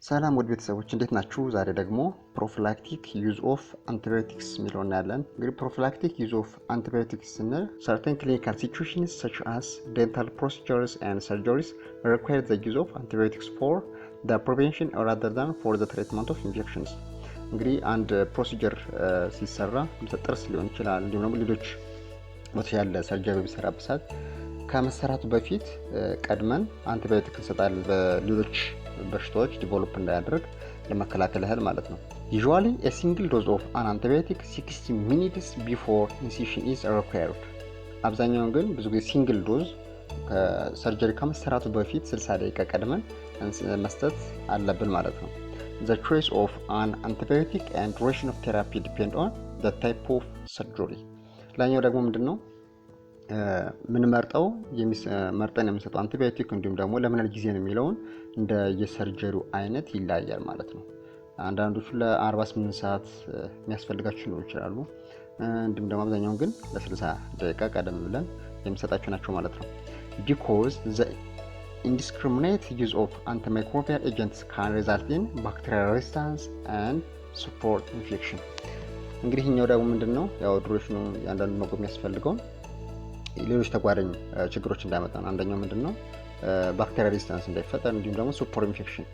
ሰላም ውድ ቤተሰቦች እንዴት ናችሁ? ዛሬ ደግሞ ፕሮፊላክቲክ ዩዝ ኦፍ አንቲባዮቲክስ የሚለውን እናያለን። እንግዲህ ፕሮፊላክቲክ ዩዝ ኦፍ አንቲባዮቲክስ ስንል certain clinical situations such as dental procedures and surgeries require the use of antibiotics for the prevention rather than for the treatment of infections። እንግዲህ አንድ ፕሮሲጀር ሲሰራ ጥርስ ሊሆን ይችላል፣ እንዲሁም ደግሞ ሌሎች ያለ ሰርጀሪ በሚሰራበት ሰዓት ከመሰራቱ በፊት ቀድመን አንቲባዮቲክ እንሰጣለን በሌሎች በሽታዎች ዲቨሎፕ እንዳያደርግ ለመከላከል ያህል ማለት ነው። Usually a single dose of an antibiotic 60 minutes before incision is required። አብዛኛውን ግን ብዙ ጊዜ ሲንግል ዶዝ ሰርጀሪ ከመሰራቱ በፊት 60 ደቂቃ ቀድመን መስጠት አለብን ማለት ነው። The choice of an antibiotic and duration of therapy depend on the type of surgery። ላኛው ደግሞ ምንድነው ምን መርጠን የምንሰጠው አንቲባዮቲክ እንዲሁም ደግሞ ለምን ያህል ጊዜ ነው የሚለውን እንደ የሰርጀሪው አይነት ይለያያል ማለት ነው። አንዳንዶቹ ለ48 ሰዓት የሚያስፈልጋቸው ሊሆኑ ይችላሉ። እንዲሁም ደግሞ አብዛኛውን ግን ለ60 ደቂቃ ቀደም ብለን የምንሰጣቸው ናቸው ማለት ነው። Because the indiscriminate use of antimicrobial agents can result in bacterial resistance and superinfection። እንግዲህ እኛው ደግሞ ምንድነው ያው ዱሬሽኑ ያንዳንዱ ነው የሚያስፈልገው ሌሎች ተጓዳኝ ችግሮች እንዳይመጣ ነው። አንደኛው ምንድነው ባክቴሪያ ሬዚስታንስ እንዳይፈጠር፣ እንዲሁም ደግሞ ሱፐር ኢንፌክሽን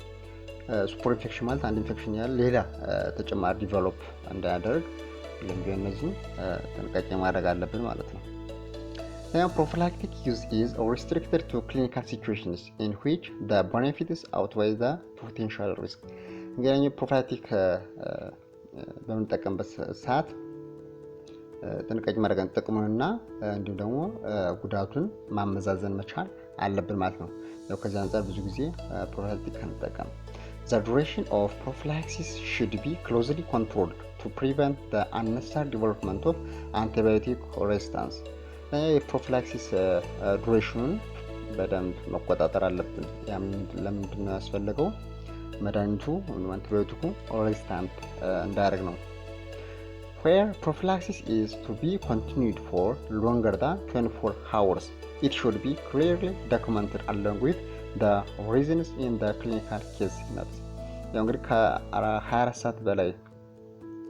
ማለት አንድ ኢንፌክሽን ያለ ሌላ ተጨማሪ ዲቨሎፕ እንዳያደርግ ለእነዚህ ጥንቃቄ ማድረግ አለብን ማለት ነው። Now prophylactic use is restricted to clinical situations in which the benefits outweigh the potential risk። እንግዲህ ፕሮፊላክቲክ በምንጠቀምበት ሰዓት ጥንቃቄ ማድረግ ጥቅሙንና እንዲሁም ደግሞ ጉዳቱን ማመዛዘን መቻል አለብን ማለት ነው። ያው ከዚህ አንፃር ብዙ ጊዜ ፕሮፊላክቲክ እንጠቀም። The duration of prophylaxis should be closely controlled to prevent the unnecessary development of antibiotic resistance። የፕሮፊላክሲስ ዱሬሽኑን በደንብ መቆጣጠር አለብን። ያም ለምንድን ነው ያስፈልገው? መድኃኒቱ አንቲባዮቲኩ ሬዚስታንት እንዳያደርግ ነው። Where prophylaxis is to be continued for longer than 24 hours, it should be clearly documented along with the reasons in the clinical case notes። ያው እንግዲህ ከ24 ሰዓት በላይ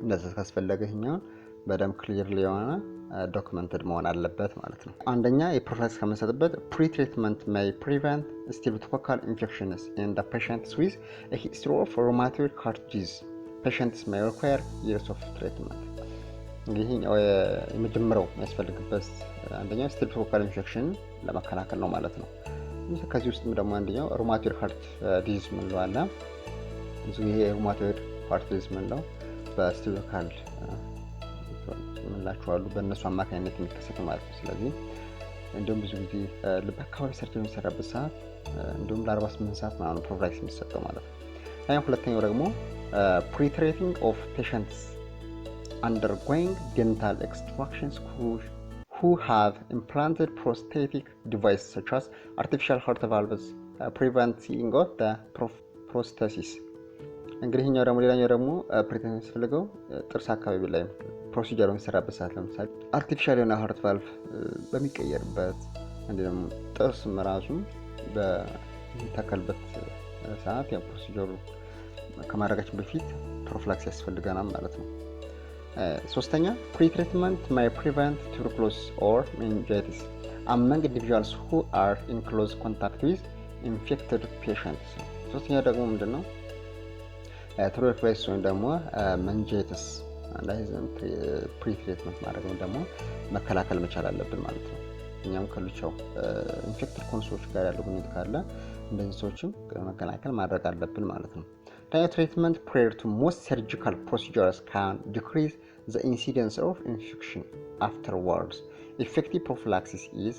እንደዚህ ካስፈለገኛው በደም ክሊርሊ የሆነ ዶክመንትድ መሆን አለበት ማለት ነው። አንደኛ የፕሮፊላክሲስ ከመሰጠበት pre-treatment may prevent streptococcal infections in the patients with a history of rheumatoid heart disease. Patients may require years of treatment። እንግዲህ የመጀመሪያው የሚያስፈልግበት አንደኛው ስትሬፕቶኮካል ኢንፌክሽን ለመከላከል ነው ማለት ነው። ከዚህ ውስጥም ደግሞ አንደኛው ሩማቶይድ ሃርት ዲዚዝ ምንለው አለ። ብዙ ጊዜ ሩማቶይድ ሃርት ዲዚዝ ምንለው በስትሬፕቶኮካል ምንላቸው አሉ፣ በእነሱ አማካኝነት የሚከሰቱ ማለት ነው። ስለዚህ እንዲሁም ብዙ ጊዜ ልብ አካባቢ ሰርጀሪ የሚሰራበት ሰዓት እንዲሁም ለ48 ሰዓት ማለት ነው ፕሮፊላክሲስ የሚሰጠው ማለት ነው። ሁለተኛው ደግሞ pre-treating of patients undergoing dental extractions who have implanted prosthetic devices such as artificial heart valves preventing of the prosthesis። እንግዲህ እኛው ደግሞ ሌላኛው ደግሞ ፕሪቴንስ ፈልገው ጥርስ አካባቢ ላይ ፕሮሲጀር የሚሰራበት ሰዓት ለምሳሌ አርቲፊሻል የሆነ ሃርት ቫልቭ በሚቀየርበት እንዲሁም ጥርስ ራሱ በሚተከልበት ሰዓት ያው ፕሮሲጀሩ ከማድረጋችን በፊት ፕሮፊላክሲስ ያስፈልገናል ማለት ነው። ሶስተኛ pre-treatment may prevent tuberculosis or meningitis among individuals who are in close contact with infected patients። ሶስተኛ ደግሞ ምንድነው ቱበርኩሎሲስ ወይም ደግሞ meningitis እንዳይዘን pre-treatment ማድረግ ነው ደግሞ መከላከል መቻል አለብን ማለት ነው። እኛም ከልቻው ኢንፌክትድ ኮንሶች ጋር ያለው ግንኙነት ካለ እንደዚህ ሰዎችም መከላከል ማድረግ አለብን ማለት ነው። Treatment prior to most surgical procedures can decrease the incidence of infection afterwards. Effective prophylaxis is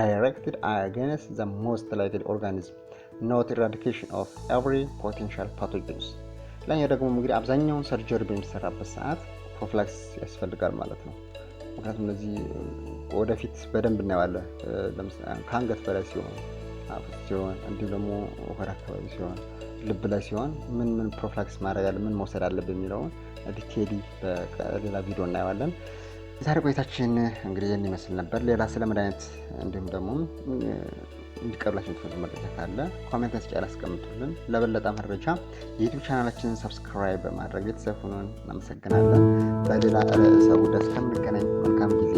directed against the most likely organism, not eradication of every potential pathogens። ላኛው ደግሞ እንግዲህ አብዛኛውን ሰርጀሪ በሚሰራበት ሰዓት ፕሮፊላክሲስ ያስፈልጋል ማለት ነው። ምክንያቱም እነዚህ ወደፊት በደንብ እናየዋለን። ለምሳሌ ከአንገት በላይ ሲሆን እንዲሁም ደግሞ ወደ አካባቢ ሲሆን ልብ ላይ ሲሆን ምን ፕሮፊላክሲስ ማድረግ አለ ምን መውሰድ አለብን የሚለውን ዲቴይሊ በሌላ ቪዲዮ እናየዋለን። ዛሬ ቆይታችን እንግዲህ ይህን ይመስል ነበር። ሌላ ስለ መድኃኒት እንዲሁም ደግሞ እንዲቀርላችሁ የምትፈልጉ መረጃ ካለ ኮሜንት መስጫ ላይ አስቀምጡልን። ለበለጠ መረጃ የዩቲዩብ ቻናላችንን ሰብስክራይብ በማድረግ ቤተሰብ ሁኑን። እናመሰግናለን። በሌላ ርዕሰ ጉዳይ እስከምንገናኝ መልካም ጊዜ